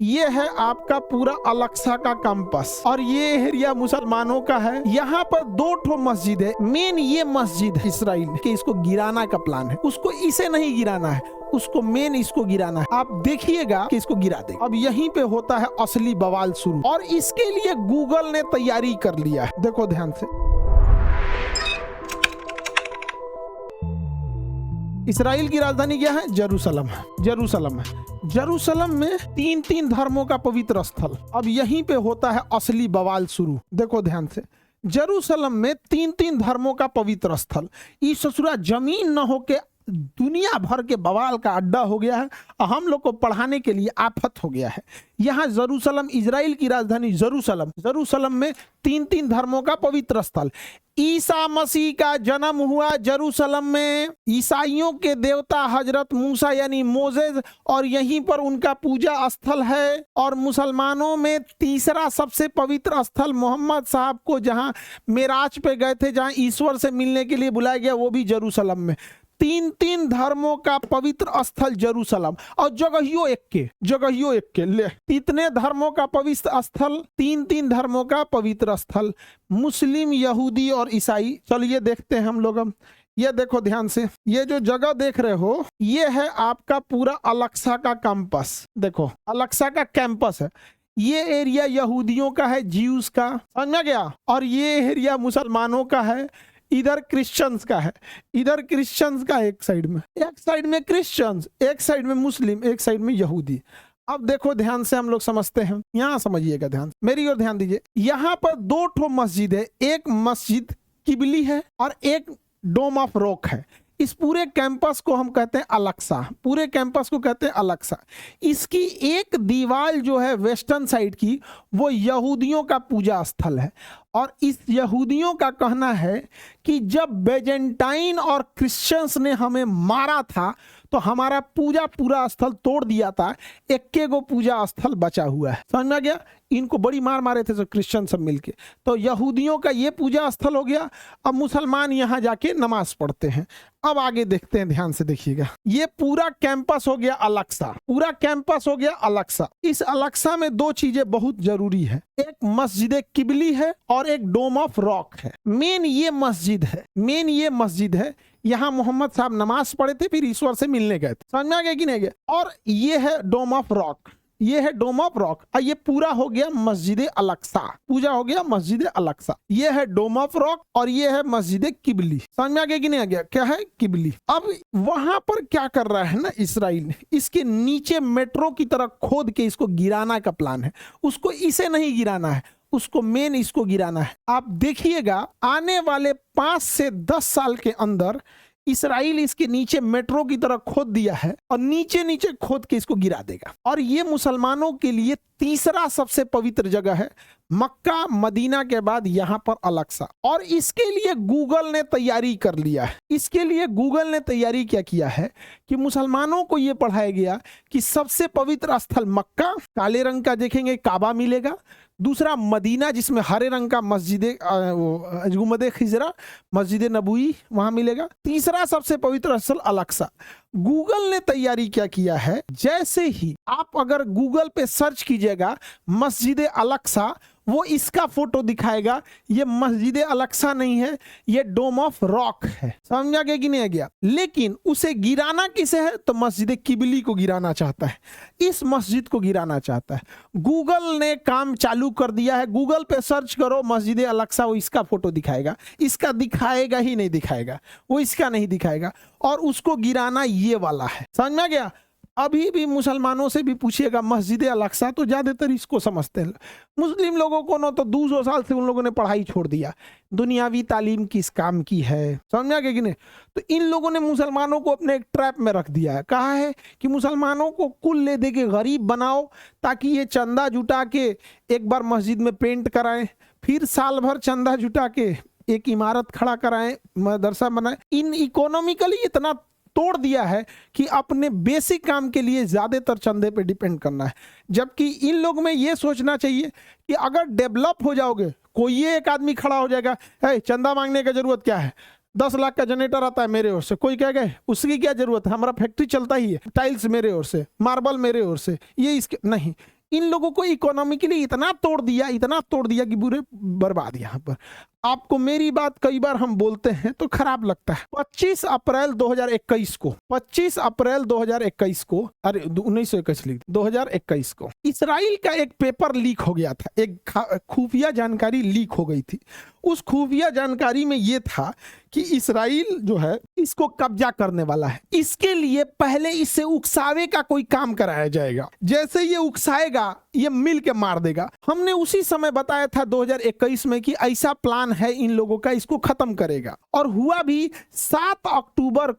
ये है आपका पूरा अलेक्सा का कैंपस और ये एरिया मुसलमानों का है। यहाँ पर 2 ठो मस्जिद है। मेन ये मस्जिद है इसराइल के, इसको गिराना का प्लान है। उसको इसे नहीं गिराना है, उसको मेन इसको गिराना है। आप देखिएगा कि इसको गिरा देगा। अब यहीं पे होता है असली बवाल शुरू और इसके लिए गूगल ने तैयारी कर लिया है। देखो ध्यान से, इसराइल की राजधानी क्या है? जेरूसलम है। जेरूसलम है। जेरूसलम में 3 धर्मों का पवित्र स्थल। अब यहीं पे होता है असली बवाल शुरू। देखो ध्यान से, जेरूसलम में 3 धर्मों का पवित्र स्थल। ये ससुरा जमीन न होके दुनिया भर के बवाल का अड्डा हो गया है। हम लोग को पढ़ाने के लिए आफत हो गया है। यहाँ जेरूसलम, इजराइल की राजधानी जेरूसलम, जेरूसलम में 3 धर्मों का पवित्र स्थल। ईसा मसीह का जन्म हुआ जेरूसलम में। ईसाइयों के देवता हजरत मूसा यानी मोजेस, और यहीं पर उनका पूजा स्थल है। और मुसलमानों में तीसरा सबसे पवित्र स्थल मोहम्मद साहब को जहां मेराज पे गए थे, जहां ईश्वर से मिलने के लिए बुलाया गया, वो भी जेरूसलम में। 3 धर्मों का पवित्र स्थल जेरूसलम, और जगहियो एक के ले। इतने धर्मों का पवित्र स्थल, 3 धर्मों का पवित्र स्थल, मुस्लिम, यहूदी और ईसाई। चलिए देखते हैं हम लोग। हम ये देखो ध्यान से, ये जो जगह देख रहे हो, ये है आपका पूरा अलेक्सा का कैंपस। देखो अलेक्सा का कैंपस है। ये एरिया यहूदियों का है, ज्यूज का, समझ में गया। और ये एरिया मुसलमानों का है, इधर क्रिश्चियंस का है। इधर क्रिश्चियंस का एक साइड में क्रिश्चियंस, एक साइड में मुस्लिम, एक साइड में यहूदी। अब देखो ध्यान से, हम लोग समझते हैं। यहाँ समझिएगा, ध्यान मेरी ओर ध्यान दीजिए। यहाँ पर 2 ठो मस्जिद है। एक मस्जिद किबली है और एक डोम ऑफ रॉक है। इस पूरे कैंपस को हम कहते हैं अलेक्सा। पूरे कैंपस को कहते हैं अलेक्सा। इसकी एक दीवार जो है वेस्टर्न साइड की, वो यहूदियों का पूजा स्थल है। और इस यहूदियों का कहना है कि जब बेजेंटाइन और क्रिश्चियंस ने हमें मारा था तो हमारा पूरा स्थल तोड़ दिया था, एक गो पूजा स्थल बचा हुआ है। समझ में आ गया? इनको बड़ी मार मारे थे सब क्रिश्चियन सब मिलके, तो यहूदियों का ये पूजा स्थल हो गया। अब मुसलमान यहाँ जाके नमाज पढ़ते हैं। अब आगे देखते हैं, ध्यान से देखिएगा। ये पूरा कैंपस हो गया अलेक्सा, पूरा कैंपस हो गया अलेक्सा। इस अलेक्सा में 2 चीजें बहुत जरूरी है। एक मस्जिद किबली है और एक डोम ऑफ रॉक है। मेन ये मस्जिद है। यहाँ मोहम्मद साहब नमाज पढ़े थे, फिर ईश्वर से मिलने गए थे। समझ में आ गया कि नहीं गया? और ये है डोम ऑफ रॉक, ये है डोम ऑफ रॉक। और ये पूरा हो गया मस्जिद अलेक्सा, पूजा हो गया मस्जिद अलेक्सा। ये है डोम ऑफ रॉक और ये है मस्जिद किबली। समझ में आ गया कि नहीं आ गया? क्या है? किबली। अब वहां पर क्या कर रहा है ना इसराइल ने, इसके नीचे मेट्रो की तरह खोद के इसको गिराना का प्लान है। उसको इसे नहीं गिराना है, उसको मेन इसको गिराना है। आप देखिएगा, आने वाले 5 से 10 साल के अंदर इसराइल इसके नीचे मेट्रो की तरह खोद दिया है और नीचे खोद के इसको गिरा देगा। और ये मुसलमानों के लिए तीसरा सबसे पवित्र जगह है। मक्का मदीना के बाद यहाँ पर अलेक्सा। और इसके लिए गूगल ने तैयारी कर लिया है। इसके लिए गूगल ने तैयारी क्या किया है कि मुसलमानों को ये पढ़ाया गया कि सबसे पवित्र स्थल मक्का, काले रंग का देखेंगे काबा मिलेगा। दूसरा मदीना, जिसमें हरे रंग का मस्जिद गुंबद खिजरा, मस्जिद नबवी वहां मिलेगा। तीसरा सबसे पवित्र स्थल अलेक्सा। गूगल ने तैयारी क्या किया है, जैसे ही आप अगर गूगल पे सर्च कीजिएगा मस्जिद अलेक्सा, वो इसका फोटो दिखाएगा। ये मस्जिद अलेक्सा नहीं है, ये डोम ऑफ रॉक है। समझा गया कि नहीं आ गया? लेकिन उसे गिराना किसे है? तो मस्जिद किबली को गिराना चाहता है, इस मस्जिद को गिराना चाहता है। गूगल ने काम चालू कर दिया है। गूगल पे सर्च करो मस्जिद अलेक्सा, वो इसका फोटो दिखाएगा। इसका दिखाएगा ही नहीं दिखाएगा, वो इसका नहीं दिखाएगा। और उसको गिराना ये वाला है। समझ में आ गया? अभी भी मुसलमानों से भी पूछिएगा मस्जिद अलेक्सा, तो ज्यादातर इसको समझते हैं। मुस्लिम लोगों को ना तो 200 साल से उन लोगों ने पढ़ाई छोड़ दिया, दुनियावी तालीम किस काम की है। समझ गया कि नहीं? तो इन लोगों ने मुसलमानों को अपने एक ट्रैप में रख दिया है। कहा है कि मुसलमानों को कुल ले दे के गरीब बनाओ, ताकि ये चंदा जुटा के एक बार मस्जिद में पेंट कराएं, फिर साल भर चंदा जुटा के एक इमारत खड़ा कराएं, मदरसा बनाएं। इन इकोनॉमिकली इतना तोड़ दिया है कि अपने बेसिक काम के लिए ज्यादातर चंदे पे डिपेंड करना है। जबकि इन लोग में ये सोचना चाहिए कि अगर डेवलप हो जाओगे, कोई एक आदमी खड़ा हो जाएगा, चंदा मांगने का जरूरत क्या है, 10 लाख का जनरेटर आता है मेरे ओर से, कोई कहेगा उसकी क्या जरूरत है, हमारा फैक्ट्री चलता ही है, टाइल्स मेरे ओर से, मार्बल मेरे ओर से, ये इसके नहीं। इन लोगों को इकोनॉमिकली इतना तोड़ दिया कि बुरे बर्बाद। यहाँ पर आपको मेरी बात कई बार हम बोलते हैं तो खराब लगता है। 25 अप्रैल 2021 को 25 अप्रैल 2021 को, अरे 1921 लिख 2021 को इसराइल का एक पेपर लीक हो गया था, एक खुफिया जानकारी लीक हो गई थी। उस खुफिया जानकारी में यह था कि इसराइल जो है इसको कब्जा करने वाला है, इसके लिए पहले इससे उकसावे का कोई काम कराया जाएगा, जैसे ये उकसाएगा ये मिल के मार देगा। हमने उसी समय बताया था 2021 में कि ऐसा प्लान है इन लोगों का, इसको खत्म करेगा। और हुआ भी 7 अक्टूबर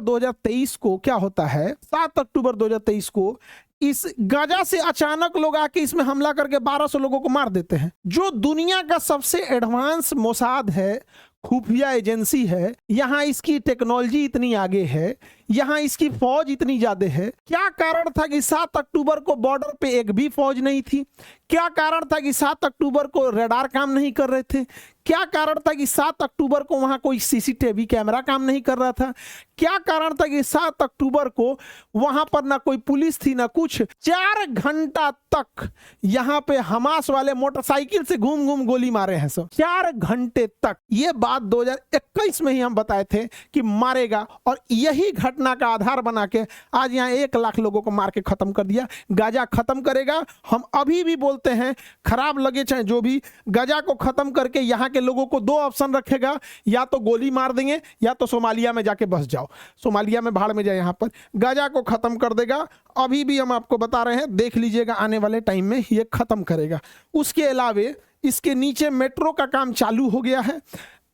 2023 को क्या होता है, 7 अक्टूबर 2023 को इस गाजा से अचानक लोग आके इसमें हमला करके 1200 लोगों को मार देते हैं। जो दुनिया का सबसे एडवांस मोसाद है, खुफिया एजेंसी है, यहाँ इसकी टेक्नोलॉजी इतनी आगे है, यहाँ इसकी फौज इतनी ज्यादा है। क्या कारण था कि 7 अक्टूबर को बॉर्डर पे एक भी फौज नहीं थी? क्या कारण था कि 7 अक्टूबर को रडार काम नहीं कर रहे थे? क्या कारण था कि 7 अक्टूबर को वहां कोई सीसीटीवी कैमरा काम नहीं कर रहा था? क्या कारण था कि 7 अक्टूबर को वहां पर ना कोई पुलिस थी ना कुछ? 4 घंटा तक यहाँ पे हमास वाले मोटरसाइकिल से घूम घूम गोली मारे हैं सब, 4 घंटे तक। ये बात 2021 में ही हम बताए थे कि मारेगा, और यही घटना का आधार बना के आज यहाँ 1 लाख लोगों को मार के खत्म कर दिया। गाजा खत्म करेगा। हम अभी भी बोलते हैं, खराब लगे चाहे जो भी, गाजा को खत्म करके यहाँ के लोगों को 2 ऑप्शन रखेगा, या तो गोली मार देंगे या तो सोमालिया में जाके बस जाओ, सोमालिया में भाड़ में जाए। यहाँ पर गाजा को खत्म कर देगा। अभी भी हम आपको बता रहे हैं, देख लीजिएगा आने वाले टाइम में ये खत्म करेगा। उसके अलावे इसके नीचे मेट्रो का काम चालू हो गया है।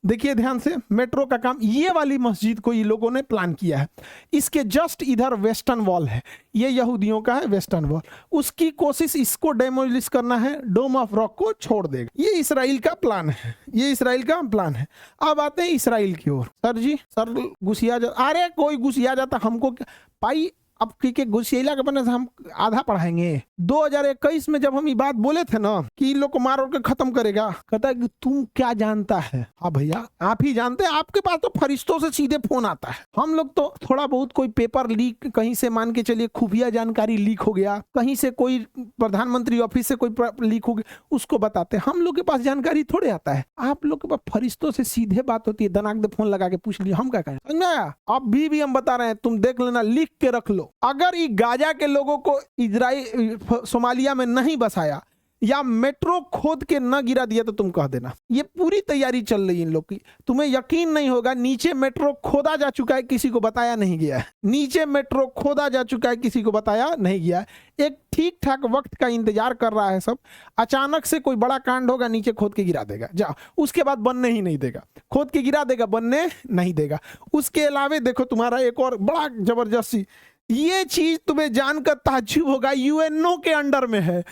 देखिए ध्यान से, मेट्रो का काम, ये वाली मस्जिद को ये लोगों ने प्लान किया है। इसके जस्ट इधर वेस्टर्न वॉल है, ये यहूदियों का है वेस्टर्न वॉल। उसकी कोशिश इसको डेमोलिश करना है, डोम ऑफ रॉक को छोड़ देगा। ये इसराइल का प्लान है, ये इसराइल का प्लान है। अब आते हैं इसराइल की ओर। सर घुसिया जा, अरे कोई घुसिया जाता हमको पाई। अब के घुसिया के बने से हम आधा पढ़ाएंगे। 2021 में जब हम ये बात बोले थे ना कि इन लोग को मार के खत्म करेगा, कहता है कि तुम क्या जानता है? हाँ भैया आप ही जानते हैं, आपके पास तो फरिश्तों से सीधे फोन आता है। हम लोग तो थोड़ा बहुत कोई पेपर लीक कहीं से, मान के चलिए खुफिया जानकारी लीक हो गया, कहीं से कोई प्रधानमंत्री ऑफिस से कोई लीक हो गया, उसको बताते हैं। हम लोग के पास जानकारी थोड़े आता है, आप लोग के पास फरिश्तों से सीधे बात होती है। दनाक दे फोन लगा के पूछ लिया, हम क्या कहें? अब भी हम बता रहे हैं, तुम देख लेना, लिख के रख लो। अगर ये गाजा के लोगों को इजराइल सोमालिया में नहीं बसाया या मेट्रो खोद के न गिरा दिया तो तुम कह देना। ये पूरी तैयारी चल रही है इन लोग की। तुम्हें यकीन नहीं होगा, नीचे मेट्रो खोदा जा चुका है, किसी को बताया नहीं गया है। नीचे मेट्रो खोदा जा चुका है, किसी को बताया नहीं गया है। एक ठीक ठाक वक्त का इंतजार कर रहा है सब। अचानक से कोई बड़ा कांड होगा, नीचे खोद के गिरा देगा, जा उसके बाद बनने ही नहीं देगा। खोद के गिरा देगा, बनने नहीं देगा। उसके अलावा देखो तुम्हारा एक और बड़ा जबरदस्ती, ये चीज तुम्हें जानकर ताज्जुब होगा, यूएनओ के अंडर में है।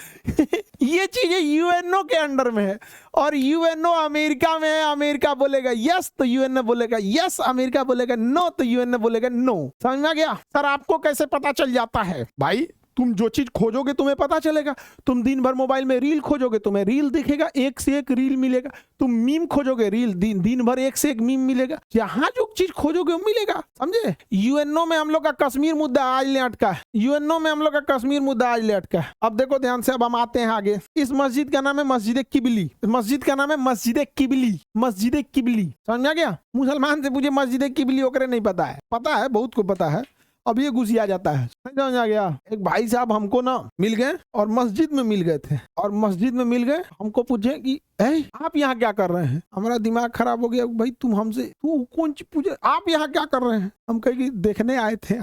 ये चीज यूएनओ के अंडर में है, और यूएनओ अमेरिका में है। अमेरिका बोलेगा यस तो यूएनओ बोलेगा यस, अमेरिका बोलेगा नो तो यूएनओ बोलेगा नो। समझ में आ गया? सर आपको कैसे पता चल जाता है? भाई तुम जो चीज खोजोगे तुम्हें पता चलेगा। तुम दिन भर मोबाइल में रील खोजोगे, तुम्हें रील दिखेगा, एक से एक रील मिलेगा। तुम मीम खोजोगे, रील दिन भर एक से एक मीम मिलेगा। जहां जो चीज खोजोगे वो मिलेगा, समझे? यूएनओ में हम लोग का कश्मीर मुद्दा आज ले अटका है। यूएनओ में हम लोग का कश्मीर मुद्दा आज ले अटका है। अब देखो ध्यान से, अब हम आते हैं आगे। इस मस्जिद का नाम है मस्जिद किबली। मस्जिद का नाम है मस्जिद किबली, मस्जिद किबली। समझ में आ गया? मुसलमान से पूछे मस्जिद किबली ओकरे नहीं पता है। पता है, बहुत को पता है। अब ये घुसिया जाता है, समझ आ गया? एक भाई साहब हमको ना मिल गए और मस्जिद में मिल गए थे, और मस्जिद में मिल गए, हमको पूछे कि आप यहाँ क्या कर रहे हैं? हमारा दिमाग खराब हो गया, भाई तुम हमसे, तू कौन चीज पूछे, आप यहाँ क्या कर रहे हैं? हम कहे कि देखने आए थे।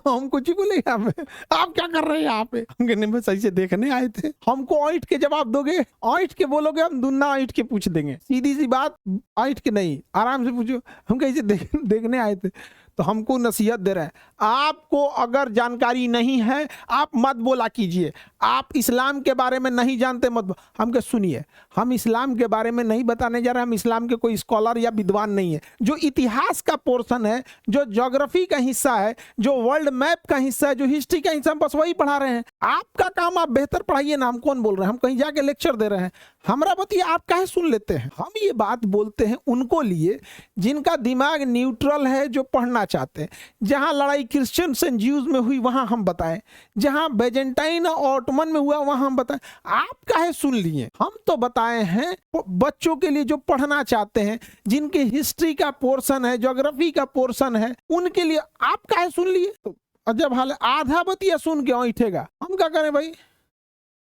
हम कुछ ही बोले, यहाँ पे आप क्या कर रहे हैं यहाँ पे? हम कहने बस ऐसे देखने आए थे। हमको ऐंठ के जवाब दोगे, ऐंठ के बोलोगे, हम दुन्ना ऐंठ के पूछ देंगे। सीधी सी बात, ऐंठ के नहीं, आराम से पूछो। हम कैसे देखने आए थे, तो हमको नसीहत दे रहे हैं, आपको अगर जानकारी नहीं है आप मत बोला कीजिए। आप इस्लाम के बारे में नहीं जानते मत। हम कह सुनिए, हम इस्लाम के बारे में नहीं बताने जा रहे, हम इस्लाम के कोई स्कॉलर या विद्वान नहीं है। जो इतिहास का पोर्शन है, जो ज्योग्राफी का हिस्सा है, जो वर्ल्ड मैप का हिस्सा है, जो हिस्ट्री का हिस्सा, हम बस वही पढ़ा रहे हैं। आपका काम आप बेहतर पढ़ाइए ना, हम कौन बोल रहे हैं? हम कहीं जाके लेक्चर दे रहे हैं? हमारा बतिए आप काहे सुन लेते हैं? हम ये बात बोलते हैं उनको लिए जिनका दिमाग न्यूट्रल है, जो पढ़ना चाहते हैं। जहां लड़ाई क्रिश्चियन एंड ज्यूज में हुई वहां हम बताएं, जहां बेजेंटाइन और ऑटोमन में हुआ वहां हम बताएं। आप काहे सुन लिए? हम तो बताए हैं बच्चों के लिए जो पढ़ना चाहते हैं, जिनके हिस्ट्री का पोर्शन है, ज्योग्राफी का पोर्शन है, उनके लिए आप काहे सुन लिए? तो जब हाल आधा बतिया सुन के ऐठेगा, हम क्या करें भाई?